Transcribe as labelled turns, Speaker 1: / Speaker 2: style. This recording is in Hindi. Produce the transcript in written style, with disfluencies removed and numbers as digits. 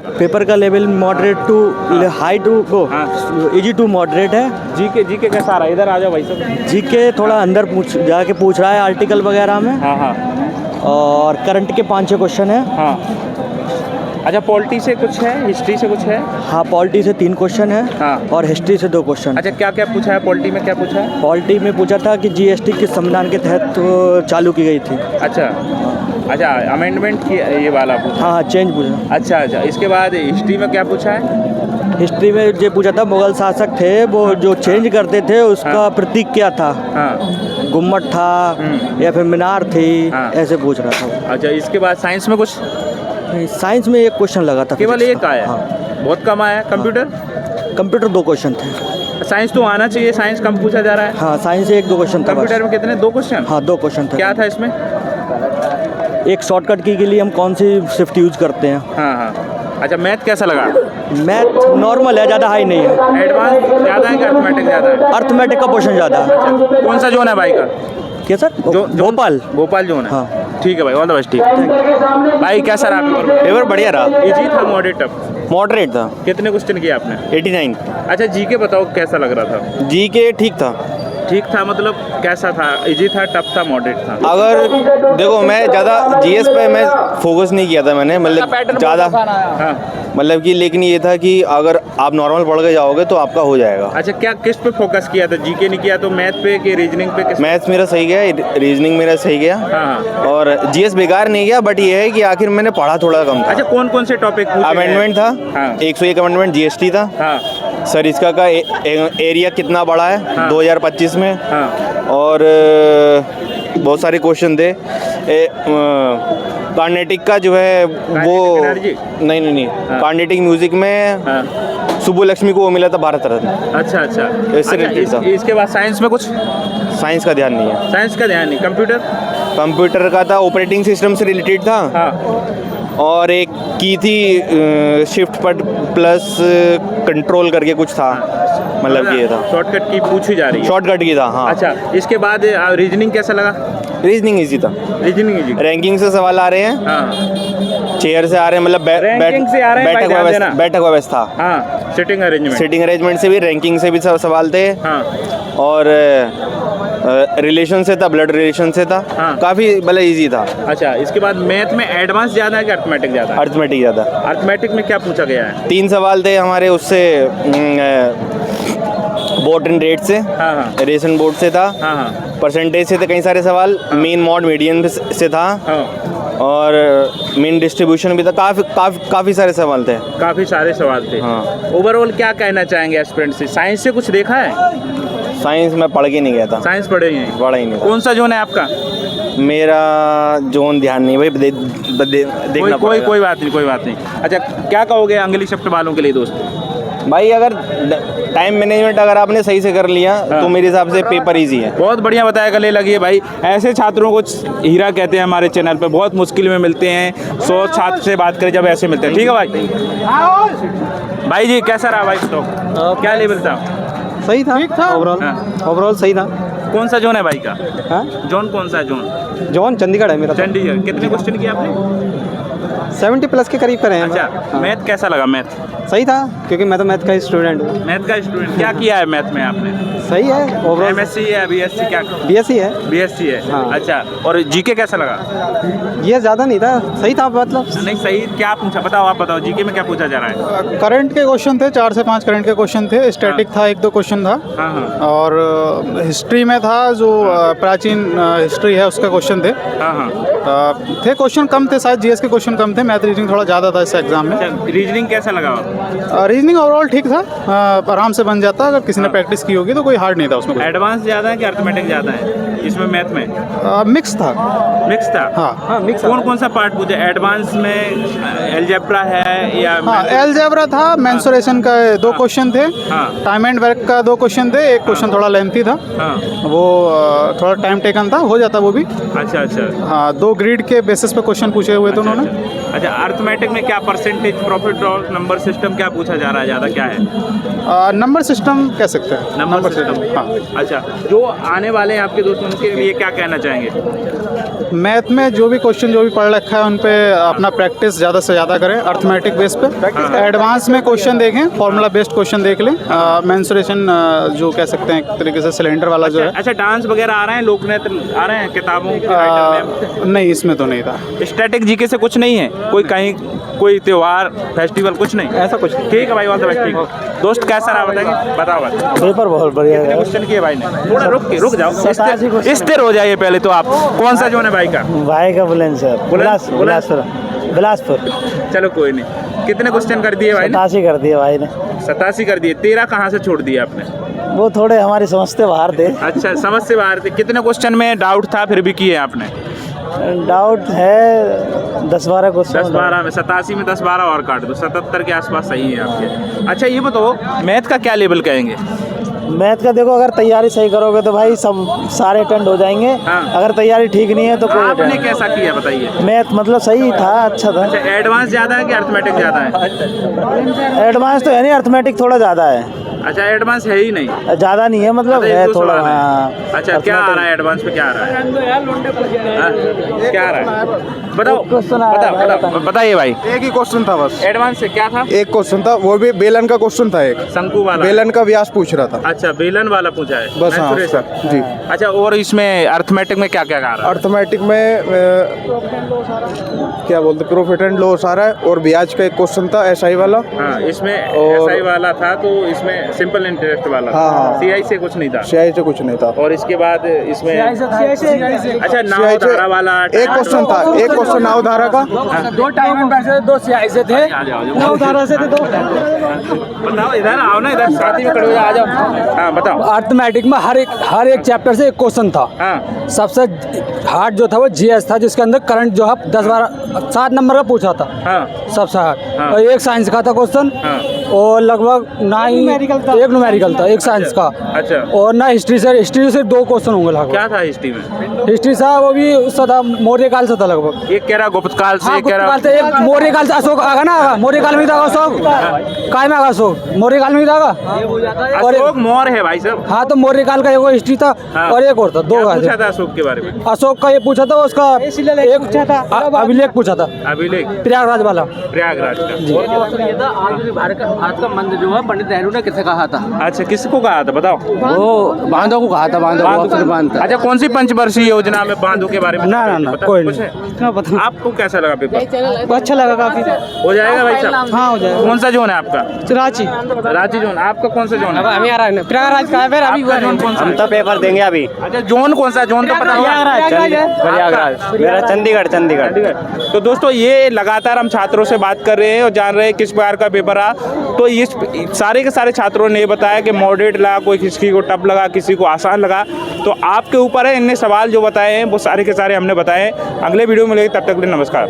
Speaker 1: पेपर का level moderate to high to वो इजी टू मॉडरेट है।
Speaker 2: जीके कैसा आ रहा है? इधर आ जाओ भाई साहब।
Speaker 1: जीके थोड़ा अंदर जाके पूछ रहा है आर्टिकल वगैरह में।
Speaker 2: हाँ हाँ।
Speaker 1: और करंट के 5-6 क्वेश्चन है।
Speaker 2: हाँ। अच्छा, पॉलिटी से कुछ है, हिस्ट्री से कुछ है?
Speaker 1: हाँ, पॉलिटी से 3 क्वेश्चन है।
Speaker 2: हाँ।
Speaker 1: और हिस्ट्री से 2 क्वेश्चन।
Speaker 2: अच्छा, क्या क्या पूछा है पॉलिटी में? क्या पूछा है
Speaker 1: पॉलिटी में? पूछा था कि जीएसटी किस संविधान के तहत तो चालू की गई थी।
Speaker 2: अच्छा अच्छा, अमेंडमेंट की ये वाला पूछा?
Speaker 1: हाँ, चेंज पूछा।
Speaker 2: अच्छा अच्छा, इसके बाद हिस्ट्री में क्या पूछा है?
Speaker 1: हिस्ट्री में ये पूछा था मुगल शासक थे वो जो चेंज करते थे उसका प्रतीक क्या था।
Speaker 2: हाँ।
Speaker 1: गुम्मट था या फिर मीनार थी।
Speaker 2: हाँ।
Speaker 1: ऐसे पूछ रहा था।
Speaker 2: अच्छा, इसके बाद साइंस में कुछ?
Speaker 1: साइंस में 1 क्वेश्चन लगा था।
Speaker 2: केवल एक आया?
Speaker 1: हाँ।
Speaker 2: बहुत कम आया। कंप्यूटर?
Speaker 1: कंप्यूटर 2 क्वेश्चन थे।
Speaker 2: साइंस तो आना चाहिए, साइंस कम पूछा जा रहा है।
Speaker 1: हाँ, साइंस से 1-2 क्वेश्चन था।
Speaker 2: कंप्यूटर में कितने? 2 क्वेश्चन?
Speaker 1: हाँ, 2 क्वेश्चन था।
Speaker 2: क्या था इसमें?
Speaker 1: एक शॉर्टकट की के लिए हम कौन सी शिफ्ट यूज करते हैं।
Speaker 2: हाँ हाँ। अच्छा, मैथ कैसा लगा?
Speaker 1: मैथ नॉर्मल है, ज़्यादा हाई नहीं है।
Speaker 2: एडवांस ज़्यादा है कि अर्थमेटिक ज़्यादा है?
Speaker 1: अर्थमेटिक का पोर्शन ज़्यादा है।
Speaker 2: अच्छा, कौन सा जोन है भाई का?
Speaker 1: क्या सर? भोपाल।
Speaker 2: भोपाल जोन है।
Speaker 1: हाँ।
Speaker 2: ठीक है भाई, ऑल द बेस्ट। ठीक भाई, कैसा रहा पेपर?
Speaker 3: पेपर बढ़िया रहा।
Speaker 2: इजी था, मॉडरेट टफ?
Speaker 3: मॉडरेट था।
Speaker 2: कितने क्वेश्चन किए आपने?
Speaker 3: 89।
Speaker 2: अच्छा, जीके बताओ कैसा लग रहा था?
Speaker 3: जीके ठीक था।
Speaker 2: ठीक था मतलब कैसा था? इजी था, टफ था, मॉडरेट था?
Speaker 3: अगर देखो, मैं ज़्यादा जीएस पे मैं फोकस नहीं किया था मैंने, मतलब ज़्यादा।
Speaker 2: हाँ।
Speaker 3: मतलब कि लेकिन ये था कि अगर आप नॉर्मल पढ़ के जाओगे तो आपका हो जाएगा।
Speaker 2: अच्छा, क्या किस पे फोकस किया था? जीके नहीं किया तो मैथ पे कि रीजनिंग पे? किस?
Speaker 3: मैथ्स मेरा सही गया, रीजनिंग मेरा सही गया।
Speaker 2: हाँ।
Speaker 3: और जीएस बेकार नहीं गया, बट ये है कि आखिर मैंने पढ़ा थोड़ा कम था।
Speaker 2: अच्छा, कौन कौन से टॉपिक पूछे?
Speaker 3: अमेंडमेंट था।
Speaker 2: हाँ।
Speaker 3: 101 अमेंडमेंट जीएसटी था।
Speaker 2: हाँ।
Speaker 3: सर इसका एरिया कितना बड़ा है?
Speaker 2: हाँ।
Speaker 3: 2025 में।
Speaker 2: हाँ।
Speaker 3: और बहुत सारे क्वेश्चन थे। कार्नेटिक का जो है वो नहीं कार्नेटिक म्यूजिक में सुब्बुलक्ष्मी को वो मिला था भारत रत्न।
Speaker 2: अच्छा अच्छा।
Speaker 3: इससे रिलेटेड था।
Speaker 2: इसके बाद साइंस में कुछ?
Speaker 3: साइंस का ध्यान नहीं है।
Speaker 2: साइंस का ध्यान नहीं। कंप्यूटर?
Speaker 3: कंप्यूटर का था, ऑपरेटिंग सिस्टम से रिलेटेड था।
Speaker 2: हाँ।
Speaker 3: और एक की थी शिफ्ट पर प्लस कंट्रोल करके कुछ था, मतलब ये था।
Speaker 2: शॉर्टकट की पूछी जा रही है?
Speaker 3: शॉर्टकट की था। हाँ।
Speaker 2: अच्छा, इसके बाद रीजनिंग कैसा लगा?
Speaker 3: रीजनिंग इजी था।
Speaker 2: Reasoning easy?
Speaker 3: रैंकिंग से सवाल आ रहे हैं।
Speaker 2: हाँ।
Speaker 3: चेयर से आ रहे हैं, मतलब
Speaker 2: रैंकिंग से आ रहे हैं,
Speaker 3: बैठक व्यवस्था।
Speaker 2: हाँ। Sitting arrangement?
Speaker 3: सिटिंग अरेंजमेंट से भी, रैंकिंग से भी सवाल थे।
Speaker 2: हाँ।
Speaker 3: और रिलेशन से था, ब्लड रिलेशन से था।
Speaker 2: हाँ।
Speaker 3: काफ़ी मतलब इजी था।
Speaker 2: अच्छा, इसके बाद मैथ में एडवांस ज़्यादा है कि अर्थमेटिक ज़्यादा है?
Speaker 3: अर्थमेटिक ज़्यादा।
Speaker 2: अर्थमेटिक में क्या पूछा गया है?
Speaker 3: 3 सवाल थे हमारे उससे, बोर्ड एंड रेट से।
Speaker 2: हाँ हाँ।
Speaker 3: रेशन बोर्ड से था।
Speaker 2: हाँ हाँ।
Speaker 3: परसेंटेज से थे कई सारे सवाल। मीन मॉड मीडियन से था।
Speaker 2: हाँ।
Speaker 3: और मीन डिस्ट्रीब्यूशन भी था। काफ़ी सारे सवाल थे।
Speaker 2: काफ़ी सारे सवाल थे।
Speaker 3: हाँ।
Speaker 2: ओवरऑल क्या कहना चाहेंगे एस्पिरेंट से? साइंस से कुछ देखा है?
Speaker 3: साइंस में पढ़ के नहीं गया था।
Speaker 2: साइंस पढ़े ही नहीं?
Speaker 3: पढ़ा ही नहीं था।
Speaker 2: कौन सा जोन है आपका?
Speaker 3: मेरा जोन ध्यान नहीं भाई, देखना पड़ेगा।
Speaker 2: कोई बात नहीं, कोई बात नहीं। अच्छा, क्या कहोगे अंगली शिफ्ट वालों के लिए दोस्त?
Speaker 3: भाई अगर टाइम मैनेजमेंट अगर आपने सही से कर लिया तो मेरे हिसाब से पेपर इजी है।
Speaker 2: बहुत बढ़िया बताया, गले लगी भाई। ऐसे छात्रों को हीरा कहते हैं हमारे चैनल पे, बहुत मुश्किल में मिलते हैं। 100 छात्र से बात करें जब ऐसे मिलते हैं। ठीक है भाई। भाई जी कैसा रहा भाई? तो क्या लेवल था?
Speaker 1: सही था ओवरऑल। ओवरऑल सही था।
Speaker 2: कौन सा जोन है भाई का?
Speaker 1: हाँ?
Speaker 2: जोन कौन सा है? जोन
Speaker 1: जॉन चंडीगढ़ है मेरा।
Speaker 2: चंडीगढ़। कितने क्वेश्चन किए आपने?
Speaker 1: 70 प्लस के करीब करे हैं।
Speaker 2: अच्छा, मैथ कैसा लगा? मैथ
Speaker 1: सही था क्योंकि मैं तो मैथ का स्टूडेंट हूँ।
Speaker 2: मैथ का स्टूडेंट। क्या किया है मैथ में आपने?
Speaker 1: सही है ओवरऑल।
Speaker 2: एमएससी है, बीएससी? क्या
Speaker 1: बीएससी है।
Speaker 2: बीएससी है।
Speaker 1: हाँ।
Speaker 2: अच्छा, और जीके कैसा लगा?
Speaker 1: ये ज़्यादा नहीं था, सही था मतलब।
Speaker 2: नहीं सही क्या पूछा? बताओ, आप बताओ जीके में क्या पूछा जा रहा है?
Speaker 4: करंट के क्वेश्चन थे, 4 से 5 करंट के क्वेश्चन थे। स्टैटिक था, 1-2 क्वेश्चन था।
Speaker 2: हाँ हाँ।
Speaker 4: और हिस्ट्री में था, जो प्राचीन हिस्ट्री है उसका क्वेश्चन थे।
Speaker 2: हाँ हाँ।
Speaker 4: थे क्वेश्चन कम थे, शायद जीएस के क्वेश्चन कम थे। मैथ रीजनिंग थोड़ा ज़्यादा था इस एग्जाम में।
Speaker 2: अच्छा, रीजनिंग कैसा लगा?
Speaker 4: रीजनिंग ओवरऑल ठीक था, आराम से बन जाता अगर किसी ने प्रैक्टिस की होगी तो। कोई हार्ड नहीं था उसमें।
Speaker 2: एडवांस ज़्यादा है कि अर्थमेटिक ज़्यादा है इसमें? मैथ में
Speaker 4: मिक्स था।
Speaker 2: मिक्स था?
Speaker 4: हाँ
Speaker 1: मिक्स।
Speaker 2: कौन कौन सा पार्ट पूछा? एडवांस में एलजेब्रा है या?
Speaker 4: हाँ, एलजेब्रा था। मेंसुरेशन का 2 क्वेश्चन थे।
Speaker 2: हाँ।
Speaker 4: टाइम एंड वर्क का 2 क्वेश्चन थे। एक क्वेश्चन थोड़ा लेंथी था,
Speaker 2: हाँ।
Speaker 4: वो थोड़ा टाइम टेकन था, हो जाता वो भी।
Speaker 2: अच्छा अच्छा।
Speaker 4: हाँ, 2 ग्रिड के बेसिस पे क्वेश्चन पूछे हुए थे उन्होंने।
Speaker 2: अच्छा, अर्थमेटिक में क्या परसेंटेज, प्रॉफिट और नंबर सिस्टम क्या पूछा जा रहा है? ज़्यादा क्या है?
Speaker 4: नंबर सिस्टम कह सकते हैं।
Speaker 2: Number system.
Speaker 4: हाँ।
Speaker 2: अच्छा, जो आने वाले हैं आपके दोस्तों उनके लिए क्या कहना चाहेंगे?
Speaker 4: मैथ में जो भी क्वेश्चन जो भी पढ़ रखा है उन पे अपना प्रैक्टिस ज़्यादा से ज़्यादा करें अर्थमेटिक बेस पे। एडवांस में क्वेश्चन देखें, फार्मूला बेस्ड क्वेश्चन देख लें। मेंसुरेशन जो कह सकते हैं एक तरीके से सिलेंडर वाला जो है।
Speaker 2: अच्छा, डांस वगैरह आ रहे हैं, लोक नृत्य आ रहे हैं किताबों के आइटम में?
Speaker 4: नहीं, इसमें तो नहीं था।
Speaker 2: स्टैटिक जीके से कुछ नहीं है? कोई कहीं कोई त्योहार फेस्टिवल कुछ नहीं?
Speaker 4: ऐसा कुछ
Speaker 2: ठीक है भाई, ऑल द बेस्ट। ठीक दोस्त, कैसा रहा बताएंगे? बताओ भाई।
Speaker 1: पेपर बहुत बढ़िया
Speaker 2: कितने क्वेश्चन किए भाई ने? थोड़ा रुक जाओ,
Speaker 1: 87 क्वेश्चन।
Speaker 2: स्थिर हो जाइए पहले तो आप। कौन सा जोन है भाई का?
Speaker 1: भाई का बुलंदशहर, बिलासपुर।
Speaker 2: चलो कोई नहीं। कितने क्वेश्चन कर दिए भाई ने?
Speaker 1: 87 कर दिए भाई ने।
Speaker 2: 87 कर दिए। 13 कहाँ से छोड़ दिया आपने?
Speaker 1: वो थोड़े हमारी समझ से बाहर थे।
Speaker 2: अच्छा, समझ से बाहर थे। कितने क्वेश्चन में डाउट था फिर भी किए आपने?
Speaker 1: डाउट है 10-12 क्वेश्चन।
Speaker 2: 10-12 में 87 में 10-12 और काट दो, 77 के आसपास सही है आपके। अच्छा ये बताओ, मैथ का क्या लेवल कहेंगे?
Speaker 1: मैथ का देखो, अगर तैयारी सही करोगे तो भाई सब सारे अटेंड हो जाएंगे।
Speaker 2: हाँ।
Speaker 1: अगर तैयारी ठीक नहीं है तो कोई
Speaker 2: आपने
Speaker 1: attend-
Speaker 2: कैसा किया बताइए?
Speaker 1: मैथ मतलब सही था, अच्छा था।
Speaker 2: अच्छा, एडवांस ज़्यादा है कि अर्थमेटिक ज़्यादा है?
Speaker 1: एडवांस तो है नहीं, अर्थमेटिक थोड़ा ज़्यादा है।
Speaker 2: अच्छा, एडवांस है ही नहीं?
Speaker 1: ज़्यादा नहीं है, मतलब
Speaker 2: अच्छा,
Speaker 1: है
Speaker 2: 1-2
Speaker 1: थोड़ा।
Speaker 2: सवाल है।
Speaker 1: हाँ।
Speaker 2: अच्छा, क्या आ रहा है एडवांस पे? क्या आ रहा है? हाँ? क्या आ रहा है? बताओ,
Speaker 1: क्वेश्चन आ रहा है,
Speaker 2: बताओ, बताइए भाई।
Speaker 3: एक ही क्वेश्चन था बस।
Speaker 2: एडवांस से क्या था?
Speaker 3: एक क्वेश्चन था, वो भी बेलन का क्वेश्चन था। एक
Speaker 2: शंकु वाला?
Speaker 3: बेलन का व्यास पूछ रहा था
Speaker 2: अच्छा, बेलन वाला पूछा है
Speaker 3: बस। हाँ
Speaker 2: Mensuration।
Speaker 3: सर जी।
Speaker 2: अच्छा, और इसमें अर्थमेटिक में क्या क्या आ रहा है?
Speaker 3: अर्थमेटिक में क्या बोलते, प्रॉफिट एंड लॉस आ रहा है, और ब्याज का एक क्वेश्चन था SI वाला।
Speaker 2: हाँ, इसमें
Speaker 3: और-
Speaker 2: SI वाला था, तो इसमें सिंपल इंटरेस्ट वाला था।
Speaker 3: हाँ।
Speaker 2: CI से कुछ नहीं था।
Speaker 3: CI से कुछ नहीं था।
Speaker 2: और इसके बाद इसमें अच्छा, नाव
Speaker 3: CI से
Speaker 2: धारा वाला
Speaker 3: एक क्वेश्चन था, एक क्वेश्चन नाव धारा का।
Speaker 5: दो टाइम पैसे 2 CI से थे,
Speaker 2: नाव धारा से थे। तो बताओ, इधर आओ ना, इधर साथ ही में खड़े हो जाओ, आ जाओ। हाँ बताओ।
Speaker 5: अर्थमेटिक में हर एक चैप्टर से एक क्वेश्चन था।
Speaker 2: हाँ।
Speaker 5: सबसे हार्ड जो था वो GS था, जिसके अंदर करंट जो है 10-12 7 नंबर का पूछा था।
Speaker 2: हाँ।
Speaker 5: सबसे हार्ड।
Speaker 2: हाँ।
Speaker 5: और एक साइंस का था क्वेश्चन।
Speaker 2: हाँ।
Speaker 5: और लगभग ना ही एक न्यूमेरिकल था, एक साइंस का।
Speaker 2: अच्छा।
Speaker 5: और ना हिस्ट्री से 2 क्वेश्चन होंगे लगभग।
Speaker 2: क्या था हिस्ट्री में?
Speaker 5: हिस्ट्री था वो भी उसका था, मौर्य काल से था लगभग।
Speaker 2: एक कह रहा गुप्त काल से,
Speaker 5: हाँ,
Speaker 2: एक कह
Speaker 5: गुप्त
Speaker 2: रहा
Speaker 5: काल से, एक मौर्य काल से अशोक आगा ना, मौर्य काल में था अशोक। काय में आगा अशोक? मौर्य काल में था। और
Speaker 2: अशोक मौर्य है भाई साहब।
Speaker 5: हाँ, तो मौर्य काल का एक हिस्ट्री था।
Speaker 2: हाँ।
Speaker 5: और एक और था, 2
Speaker 2: क्या
Speaker 5: का
Speaker 2: पूछा था अशोक के बारे में?
Speaker 5: अशोक का ये पूछा था, उसका एक अभिलेख पूछा था,
Speaker 2: अभिलेख
Speaker 5: प्रयागराज वाला।
Speaker 2: प्रयागराज का।
Speaker 5: भारत का मंदिर जो है पंडित नेहरू ने किसे कहा था?
Speaker 2: अच्छा, किसको कहा था बताओ?
Speaker 5: वो बांधो को कहा था, बांधो।
Speaker 2: अच्छा, कौन सी पंचवर्षीय योजना में बांधों के बारे में?
Speaker 5: ना,
Speaker 2: पता-
Speaker 5: कोई
Speaker 2: कुछ
Speaker 5: नहीं।
Speaker 2: है?
Speaker 5: क्या पता।
Speaker 2: आपको कैसा लगा पेपर?
Speaker 5: अच्छा लगा काफी।
Speaker 2: हो जाएगा भाई साहब?
Speaker 5: हाँ, हो जाएगा।
Speaker 2: कौन सा जोन है आपका?
Speaker 5: रांची।
Speaker 2: रांची जोन। आपका कौन सा जोन है?
Speaker 5: हमें आ रहा है प्रयागराज का है, फिर अभी
Speaker 2: आपका जोन कौन सा है?
Speaker 1: तो पेपर देंगे अभी।
Speaker 2: अच्छा, जोन कौन सा? जोन तो पता होगा।
Speaker 1: प्रयागराज मेरा चंडीगढ़।
Speaker 2: तो दोस्तों, ये लगातार हम छात्रों से बात कर रहे हैं और जान रहे हैं किस प्रकार का पेपर रहा। तो इस सारे के सारे छात्रों ने ये बताया कि मॉडरेट लगा, कोई किसी को टफ लगा, किसी को आसान लगा। तो आपके ऊपर है। इनने सवाल जो बताए हैं वो सारे के सारे हमने बताए हैं। अगले वीडियो में मिलेंगे, तब तक के लिए नमस्कार।